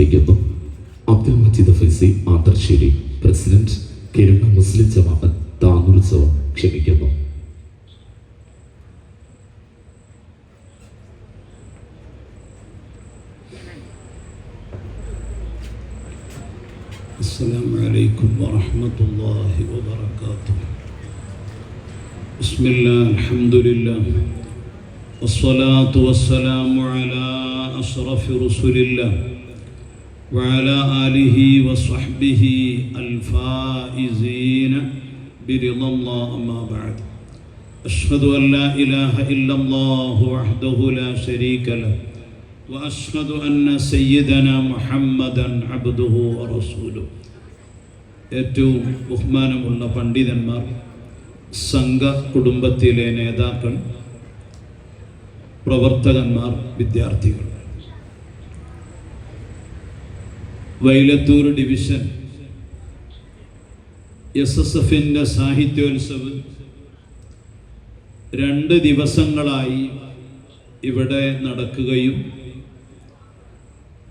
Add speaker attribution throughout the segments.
Speaker 1: പ്രാർത്ഥിക്കുന്നു. അബ്ദുൽ മജീദ് ഫൈസി ആന്തർശ്ശേരി പ്രസിഡന്റ്, കേരള മുസ്ലിം ജമാഅത്ത് താനൂർസവം ക്ഷമിക്കുന്നു.
Speaker 2: അസ്സലാമു അലൈക്കും വറഹ്മത്തുള്ളാഹി വബറകാതുഹു. ബിസ്മില്ലാഹി അൽഹംദുലില്ലാഹി വസ്സലാത്തു വസ്സലാമു അലാ അഷ്റഫി റസൂലില്ലാഹി വഅലാ ആലിഹി വസ്വഹ്ബിഹി അൽഫായിസീന ബിറിദല്ലാഹി അമ്മാ ബഅദ്. അഷ്ഹദു അൻ ലാ ഇലാഹ ഇല്ലല്ലാഹു വഹ്ദഹു ലാ ശരീക ലഹു وأشهد أن سيدنا محمدا عبده ورسوله. ഏറ്റവും ബഹുമാനമുള്ള പണ്ഡിതന്മാർ, സംഘ കുടുംബത്തിലെ നേതാക്കൾ, പ്രവർത്തകന്മാർ, വിദ്യാർത്ഥികൾ, വൈലത്തൂർ ഡിവിഷൻ SSFന്റെ സാഹിത്യോത്സവ് 2 ദിവസങ്ങളായി ഇവിടെ നടക്കുകയും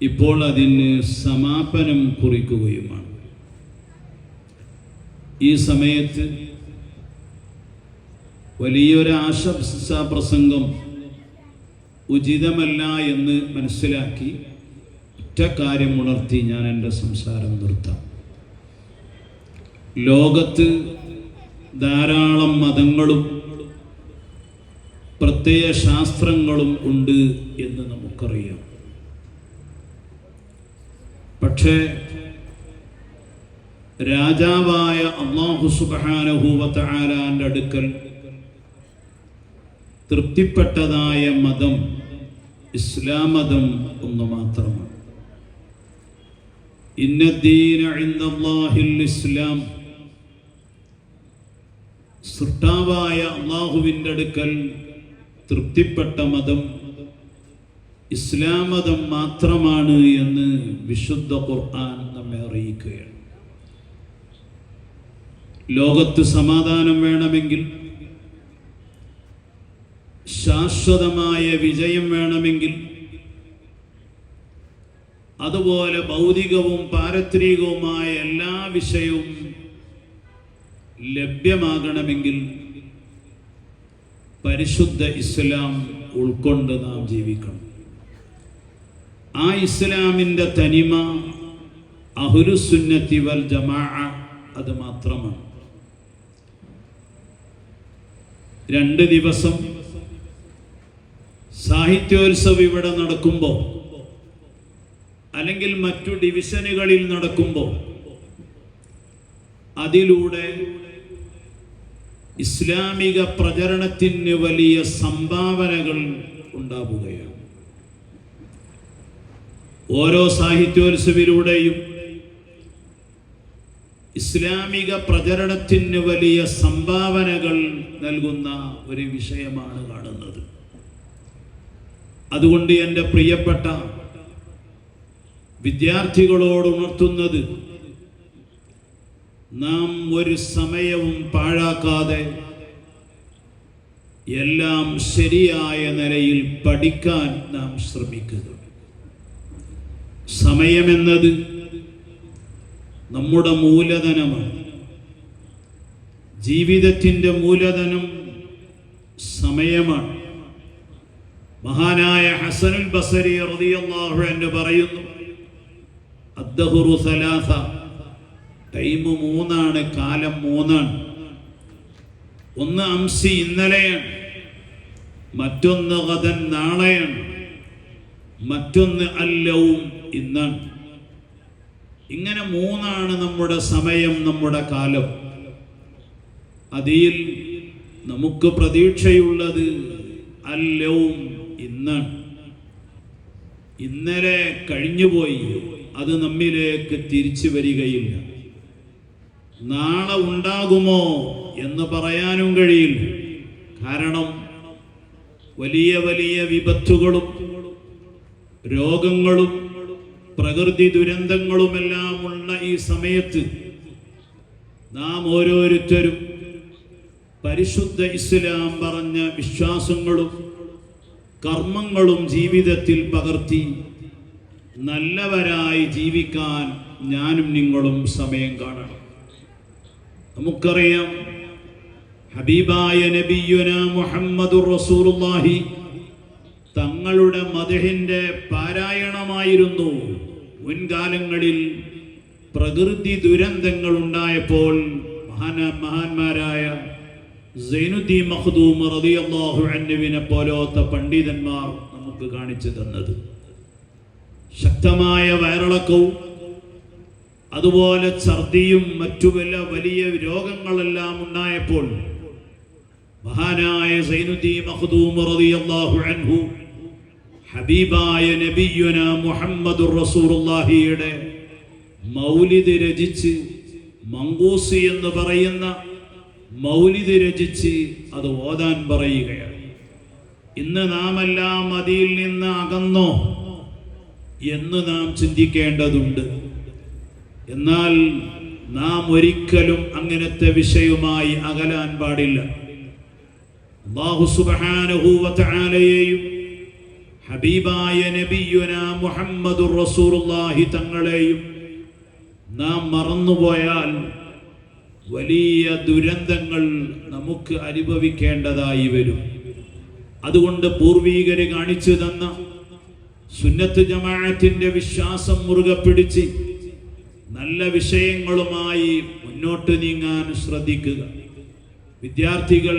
Speaker 2: ഇപ്പോൾ അതിന് സമാപനം കുറിക്കുകയുമാണ്. ഈ സമയത്ത് വലിയൊരു ആശംസാ പ്രസംഗം ഉചിതമല്ല എന്ന് മനസ്സിലാക്കി ഒറ്റ കാര്യം ഉണർത്തി ഞാൻ എൻ്റെ സംസാരം നിർത്താം. ലോകത്ത് ധാരാളം മതങ്ങളും പ്രത്യയ ശാസ്ത്രങ്ങളും ഉണ്ട് എന്ന് നമുക്കറിയാം. പക്ഷേ രാജാവായ അല്ലാഹു സുബ്ഹാനഹു വ തആലാന്റെ അടുക്കൽ തൃപ്തിപ്പെട്ടതായ മതം ഇസ്ലാം മതം ഒന്ന് മാത്രമാണ്. ഇന്നദ്ദീന ഇൻദല്ലാഹിൽ ഇസ്ലാം. സൃഷ്ടാവായ അല്ലാഹുവിൻ്റെ അടുക്കൽ തൃപ്തിപ്പെട്ട മതം ഇസ്ലാം മതം മാത്രമാണ് എന്ന് വിശുദ്ധ ഖുർആൻ നമ്മെ അറിയിക്കുകയാണ്. ലോകത്ത് സമാധാനം വേണമെങ്കിൽ, ശാശ്വതമായ വിജയം വേണമെങ്കിൽ, അതുപോലെ ഭൗതികവും പാരത്രികവുമായ എല്ലാ വിഷയവും ലഭ്യമാകണമെങ്കിൽ പരിശുദ്ധ ഇസ്ലാം ഉൾക്കൊണ്ട് നാം ജീവിക്കണം. ആ ഇസ്ലാമിൻ്റെ തനിമ അഹ്ലുസുന്നത്തി വൽ ജമാഅ അത് മാത്രമാണ്. 2 ദിവസം സാഹിത്യോത്സവം ഇവിടെ നടക്കുമ്പോൾ, അല്ലെങ്കിൽ മറ്റു ഡിവിഷനുകളിൽ നടക്കുമ്പോൾ, അതിലൂടെ ഇസ്ലാമിക പ്രചരണത്തിന് വലിയ സംഭാവനകൾ ഉണ്ടാവുകയാണ്. ഓരോ സാഹിത്യോത്സവിലൂടെയും ഇസ്ലാമിക പ്രചരണത്തിന് വലിയ സംഭാവനകൾ നൽകുന്ന ഒരു വിഷയമാണ് കാണുന്നത്. അതുകൊണ്ട് എൻ്റെ പ്രിയപ്പെട്ട വിദ്യാർത്ഥികളോട് ഉണർത്തുന്നത്, നാം ഒരു സമയവും പാഴാക്കാതെ എല്ലാം ശരിയായ നിലയിൽ പഠിക്കാൻ നാം ശ്രമിക്കുക. സമയമെന്നത് നമ്മുടെ മൂലധനമാണ്. ജീവിതത്തിൻ്റെ മൂലധനം സമയമാണ്. മഹാനായ ഹസനുൽ ബസരി റളിയല്ലാഹു അൻഹു പറയുന്നു, അദ്ദഹ്റു സലാസ. ടൈം 3ആണ്, കാലം 3ആണ്. ഒന്ന് അംസി, ഇന്നലെയാണ്. മറ്റൊന്ന് ഗദൻ, നാളെയാണ്. മറ്റൊന്ന് അല്ലവും, ഇന്നാണ്. ഇങ്ങനെ 3ആണ് നമ്മുടെ സമയം, നമ്മുടെ കാലം. അതിൽ നമുക്ക് പ്രതീക്ഷയുള്ളത് അല്ലവും, ഇന്നാണ്. ഇന്നലെ കഴിഞ്ഞുപോയി, അത് നമ്മിലേക്ക് തിരിച്ചു വരികയില്ല. നാളെ ഉണ്ടാകുമോ എന്ന് പറയാനും കഴിയില്ല. കാരണം വലിയ വലിയ വിപത്തുകളും രോഗങ്ങളും പ്രകൃതി ദുരന്തങ്ങളുമെല്ലാം ഉള്ള ഈ സമയത്ത് നാം ഓരോരുത്തരും പരിശുദ്ധ ഇസ്ലാം പറഞ്ഞ വിശ്വാസങ്ങളും കർമ്മങ്ങളും ജീവിതത്തിൽ പകർത്തി നല്ലവരായി ജീവിക്കാൻ ഞാനും നിങ്ങളും സമയം കാണണം. നമുക്കറിയാം, ഹബീബായ നബിയുന മുഹമ്മദുർ റസൂലുള്ളാഹി തങ്ങളുടെ മദ്ഹിന്റെ പാരായണമായിരുന്നു. മുൻകാലങ്ങളിൽ പ്രകൃതി ദുരന്തങ്ങൾ ഉണ്ടായപ്പോൾ മഹാന്മാരായ സൈനുദ്ദീൻ മഖ്ദൂം റളിയല്ലാഹു അൻഹുവിനെ പോലത്തെ പണ്ഡിതന്മാർ നമുക്ക് കാണിച്ചു തന്നത്. ശക്തമായ വയറിളക്കവും അതുപോലെ ഛർദിയും മറ്റു വലിയ രോഗങ്ങളെല്ലാം ഉണ്ടായപ്പോൾ മഹാനായ സൈനുദ്ദീൻ മഖ്ദൂം റളിയല്ലാഹു അൻഹു ഹബീബായ നബിയുന മുഹമ്മദുർ റസൂലുള്ളാഹിയുടെ മൗലിദ് രചിച്ച്, മങ്കൂസ് എന്ന് പറയുന്ന മൗലിദ് രചിച്ച് അത് ഓതാൻ പറയുകയാണ്. ഇന്ന് നാം എല്ലാം അതിൽ നിന്ന് അകന്നോ എന്ന് നാം ചിന്തിക്കേണ്ടതുണ്ട്. എന്നാൽ നാം ഒരിക്കലും അങ്ങനത്തെ വിഷയവുമായി അകലാൻ പാടില്ല. അല്ലാഹു സുബ്ഹാനഹു വ തആലയെയും ഹബീബായ നബിയുന മുഹമ്മദുർ റസൂലുള്ളാഹി തങ്ങളെയും നാം മറന്നുപോയാൽ വലിയ ദുരന്തങ്ങൾ നമുക്ക് അനുഭവിക്കേണ്ടതായി വരും. അതുകൊണ്ട് പൂർവീകര് കാണിച്ചു തന്ന സുന്നത്ത് ജമാഅത്തിന്റെ വിശ്വാസം മുറുകെ പിടിച്ച് നല്ല വിഷയങ്ങളുമായി മുന്നോട്ട് നീങ്ങാൻ ശ്രദ്ധിക്കുക. വിദ്യാർത്ഥികൾ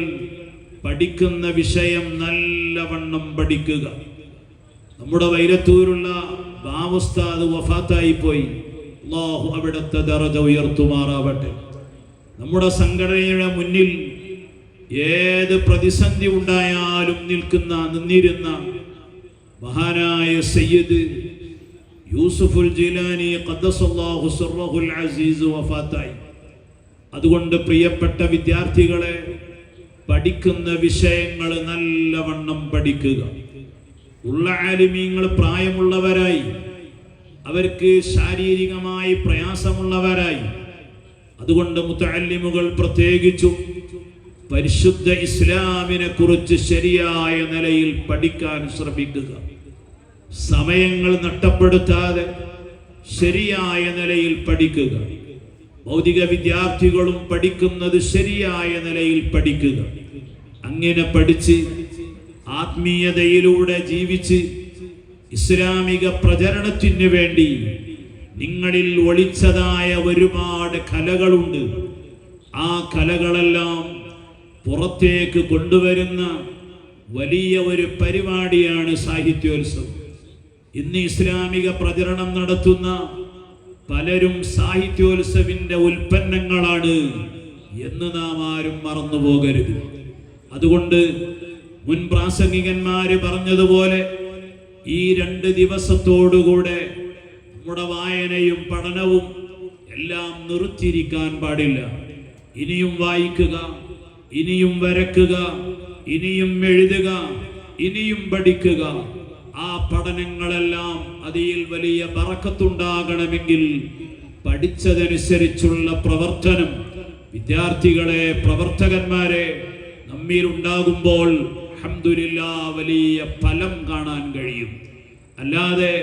Speaker 2: പഠിക്കുന്ന വിഷയം നല്ലവണ്ണം പഠിക്കുക. നമ്മുടെ വൈരത്തൂരുള്ള ബാവുസ്താദ് വഫാത്തായി പോയി. അല്ലാഹു അവിടുത്തെ ദറജ ഉയർത്തുമാറാവട്ടെ. നമ്മുടെ സംഘടനയുടെ മുന്നിൽ ഏത് പ്രതിസന്ധി ഉണ്ടായാലും നിന്നിരുന്ന മഹാനായ സയ്യിദ് യൂസുഫുൽ ജിലാനി ഖദ്ദസല്ലാഹു സിർറഹുൽ അസീസ് വഫാത്തായി. അതുകൊണ്ട് പ്രിയപ്പെട്ട വിദ്യാർത്ഥികളെ, പഠിക്കുന്ന വിഷയങ്ങൾ നല്ലവണ്ണം പഠിക്കുക. ഉള്ള ആലിമീങ്ങൾ പ്രായമുള്ളവരായി, അവർക്ക് ശാരീരികമായി പ്രയാസമുള്ളവരായി. അതുകൊണ്ട് മുതഅല്ലിമുകൾ പ്രത്യേകിച്ചും പരിശുദ്ധ ഇസ്ലാമിനെ കുറിച്ച് ശരിയായ നിലയിൽ പഠിക്കാൻ ശ്രമിക്കുക. സമയങ്ങൾ നഷ്ടപ്പെടുത്താതെ ശരിയായ നിലയിൽ പഠിക്കുക. ഭൗതിക വിദ്യാർത്ഥികളും പഠിക്കുന്നത് ശരിയായ നിലയിൽ പഠിക്കുക. അങ്ങനെ പഠിച്ച് ആത്മീയതയിലൂടെ ജീവിച്ച് ഇസ്ലാമിക പ്രചരണത്തിന് വേണ്ടി നിങ്ങളിൽ ഒളിച്ചതായ ഒരുപാട് കലകളുണ്ട്. ആ കലകളെല്ലാം പുറത്തേക്ക് കൊണ്ടുവരുന്ന വലിയ ഒരു പരിപാടിയാണ് സാഹിത്യോത്സവം. ഇന്ന് ഇസ്ലാമിക പ്രചരണം നടത്തുന്ന പലരും സാഹിത്യോത്സവിന്റെ ഉൽപ്പന്നങ്ങളാണ് എന്ന് നാം ആരും മറന്നു പോകരുത്. അതുകൊണ്ട് മുൻ പ്രാസംഗികന്മാര് പറഞ്ഞതുപോലെ ഈ 2 ദിവസത്തോടുകൂടെ നമ്മുടെ വായനയും പഠനവും എല്ലാം നിർത്തിയിരിക്കാൻ പാടില്ല. ഇനിയും വായിക്കുക, ഇനിയും വരക്കുക, ഇനിയും എഴുതുക, ഇനിയും പഠിക്കുക. ആ പഠനങ്ങളെല്ലാം അതിൽ വലിയ ബറക്കത്തുണ്ടാകണമെങ്കിൽ പഠിച്ചതനുസരിച്ചുള്ള പ്രവർത്തനം വിദ്യാർത്ഥികളെ, പ്രവർത്തകന്മാരെ നമ്മിൽ ഉണ്ടാകുമ്പോൾ അൽഹംദുലില്ലാഹ് വലിയ ഫലം കാണാൻ കഴിയും. അല്ലാതെ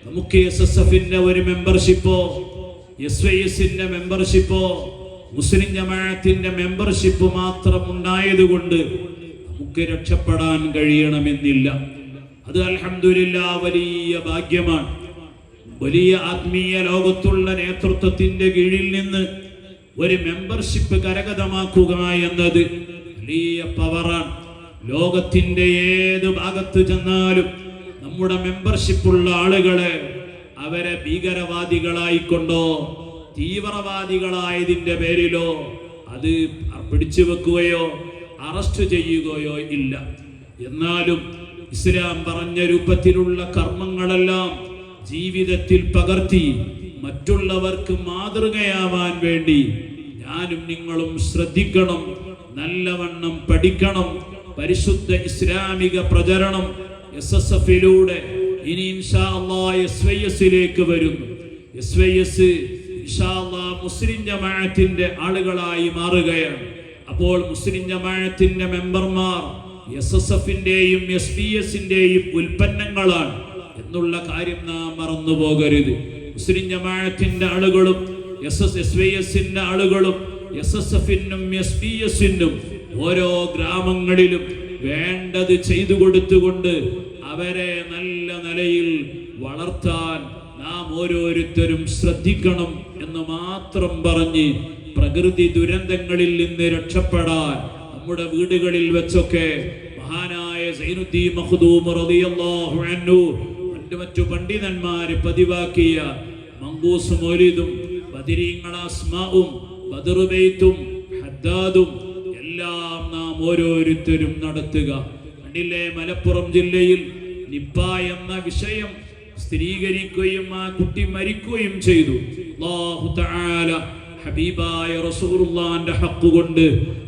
Speaker 2: നമുക്ക് SSFന്റെ ഒരു മെമ്പർഷിപ്പോ SYSന്റെ മെമ്പർഷിപ്പോ മുസ്ലിം ജമാഅത്തിന്റെ മെമ്പർഷിപ്പ് മാത്രം ഉണ്ടായതുകൊണ്ട് നമുക്ക് രക്ഷപ്പെടാൻ കഴിയണമെന്നില്ല. അത് അൽഹംദുലില്ലാഹ് വലിയ ഭാഗ്യമാണ്. വലിയ ആത്മീയ ലോകത്തുള്ള നേതൃത്വത്തിന്റെ കീഴിൽ നിന്ന് ഒരു മെമ്പർഷിപ്പ് കരഗതമാക്കുക എന്നത് വലിയ പവറാണ്. ലോകത്തിന്റെ ഏത് ഭാഗത്ത് ചെന്നാലും നമ്മുടെ മെമ്പർഷിപ്പുള്ള ആളുകളെ അവരെ ഭീകരവാദികളായിക്കൊണ്ടോ തീവ്രവാദികളായതിന്റെ പേരിലോ അത് പിടിച്ചു വെക്കുകയോ അറസ്റ്റ് ചെയ്യുകയോ ഇല്ല. എന്നാലും ഇസ്ലാം പറഞ്ഞ രൂപത്തിലുള്ള കർമ്മങ്ങളെല്ലാം ജീവിതത്തിൽ പകർത്തി മറ്റുള്ളവർക്ക് മാതൃകയാവാൻ വേണ്ടി ഞാനും നിങ്ങളും ശ്രദ്ധിക്കണം, നല്ലവണ്ണം പഠിക്കണം. പരിശുദ്ധ ഇസ്ലാമിക പ്രചരണം SSFിലൂടെ ഇനി ഇൻഷാ അല്ലാഹ് SYSലേക്ക് വരുന്നു. SYS ഇൻഷാ അല്ലാഹ് മുസ്ലിം ജമാഅത്തിന്റെ ആളുകളായി മാറുകയാണ്. അപ്പോൾ മുസ്ലിം ജമാഅത്തിന്റെ മെമ്പർമാർ SSFന്റെയും SBSന്റെയും ഉൽപ്പന്നങ്ങളാണ്. എന്നുള്ള കാര്യം നാം മറന്നു പോകരുത്. മുസ്ലിം ജമാഅത്തിന്റെ ആളുകളും SSSYSന്റെ ആളുകളും SSFനും SBS-നും ഓരോ ഗ്രാമങ്ങളിലും വേണ്ടത് ചെയ്തു കൊടുത്തുകൊണ്ട് അവരെ നല്ല നിലയിൽ വളർത്താൻ നാം ഓരോരുത്തരും ശ്രദ്ധിക്കണം എന്ന് മാത്രം പറഞ്ഞ് പ്രകൃതി ദുരന്തങ്ങളിൽ നിന്ന് രക്ഷപ്പെടാൻ നമ്മുടെ വീടുകളിൽ വെച്ചൊക്കെ മഹാനായ സൈനുദ്ദീൻ മഖ്ദൂം റളിയല്ലാഹു അൻഹു മറ്റു പണ്ഡിതന്മാര് പതിവാക്കിയ മങ്കൂസ് മൗലിദും ബദരീങ്ങള അസ്മാഉം ബദർ ബൈത്തും ഹദ്ദാദും എല്ലാം നാം ഓരോരുത്തരും നടത്തുക. കണ്ടില്ലേ, മലപ്പുറം ജില്ലയിൽ നിപ്പ എന്ന വിഷയം സ്ഥിരീകരിക്കുകയും ആ കുട്ടി മരിക്കുകയും ചെയ്തു. അല്ലാഹു തആല ഹബീബായ റസൂലുള്ളാഹിന്റെ ഹഖ് കൊണ്ട്,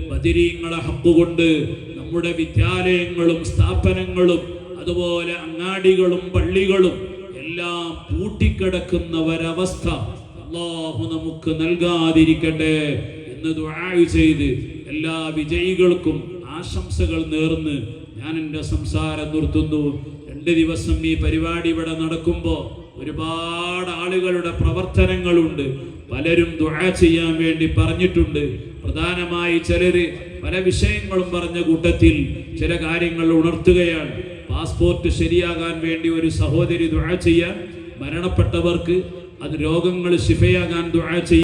Speaker 2: ബദരീങ്ങളെ ഹഖ് കൊണ്ട് നമ്മുടെ വിദ്യാലയങ്ങളും സ്ഥാപനങ്ങളും അതുപോലെ അങ്ങാടികളും പള്ളികളും എല്ലാം പൂട്ടിക്കിടക്കുന്ന ഒരവസ്ഥ അല്ലാഹു നമുക്ക് നൽകാതിരിക്കട്ടെ എന്ന് ദുആ ചെയ്ത് എല്ലാ വിജയികൾക്കും ആശംസകൾ നേർന്ന് ഞാൻ എൻ്റെ സംസാരം നിർത്തുന്നു. 2 ദിവസം ഈ പരിപാടി ഇവിടെ നടക്കുമ്പോൾ ഒരുപാട് ആളുകളുടെ പ്രവർത്തനങ്ങളുണ്ട്. പലരും ദുആ ചെയ്യാൻ വേണ്ടി പറഞ്ഞിട്ടുണ്ട്. പ്രധാനമായി ചിലര് പല വിഷയങ്ങളും പറഞ്ഞ കൂട്ടത്തിൽ ചില കാര്യങ്ങൾ ഉണർത്തുകയാണ്. പാസ്പോർട്ട് ശരിയാകാൻ വേണ്ടി ഒരു സഹോദരി ദുആ ചെയ്യാൻ, മരണപ്പെട്ടവർക്ക് അത് രോഗങ്ങൾ ശിഫയാകാൻ ദുആ ചെയ്യാൻ